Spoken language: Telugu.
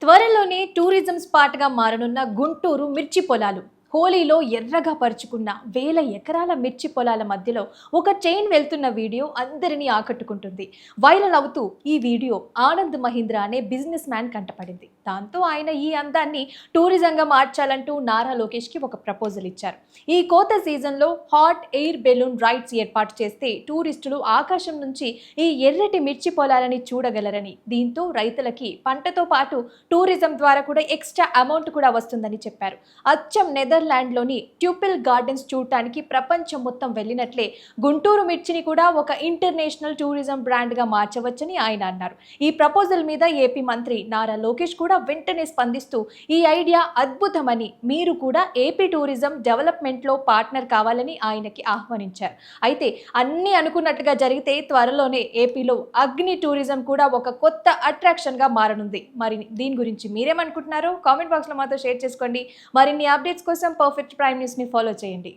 త్వరలోనే టూరిజం స్పాట్గా మారనున్న గుంటూరు మిర్చి పొలాలు. హోలీలో ఎర్రగా పరుచుకున్న వేల ఎకరాల మిర్చి పొలాల మధ్యలో ఒక చైన్ వెళ్తున్న వీడియో అందరినీ ఆకట్టుకుంటుంది. వైరల్ అవుతూ ఈ వీడియో ఆనంద్ మహీంద్ర అనే బిజినెస్ మ్యాన్ కంటపడింది. దాంతో ఆయన ఈ అందాన్ని టూరిజంగా మార్చాలంటూ నారా లోకేష్కి ఒక ప్రపోజల్ ఇచ్చారు. ఈ కోత సీజన్లో హాట్ ఎయిర్ బెలూన్ రైడ్స్ ఏర్పాటు చేస్తే టూరిస్టులు ఆకాశం నుంచి ఈ ఎర్రటి మిర్చి పొలాలని చూడగలరని, దీంతో రైతులకి పంటతో పాటు టూరిజం ద్వారా కూడా ఎక్స్ట్రా అమౌంట్ కూడా వస్తుందని చెప్పారు. అచ్చం నెదర్లాండ్లోని ట్యూపిల్ గార్డెన్స్ చూడటానికి ప్రపంచం మొత్తం వెళ్ళినట్లే గుంటూరు మిర్చిని కూడా ఒక ఇంటర్నేషనల్ టూరిజం బ్రాండ్గా మార్చవచ్చని ఆయన అన్నారు. ఈ ప్రపోజల్ మీద ఏపీ మంత్రి నారా లోకేష్ కూడా వెంటనే స్పందిస్తూ ఈ ఐడియా అద్భుతమని, మీరు కూడా ఏపీ టూరిజం డెవలప్మెంట్లో పార్ట్నర్ కావాలని ఆయనకి ఆహ్వానించారు. అయితే అన్నీ అనుకున్నట్టుగా జరిగితే త్వరలోనే ఏపీలో అగ్ని టూరిజం కూడా ఒక కొత్త అట్రాక్షన్గా మారనుంది. మరి దీని గురించి మీరేమనుకుంటున్నారో కామెంట్ బాక్స్లో మాతో షేర్ చేసుకోండి. మరిన్ని అప్డేట్స్ కోసం పర్ఫెక్ట్ ప్రైమ్ న్యూస్ని ఫాలో చేయండి.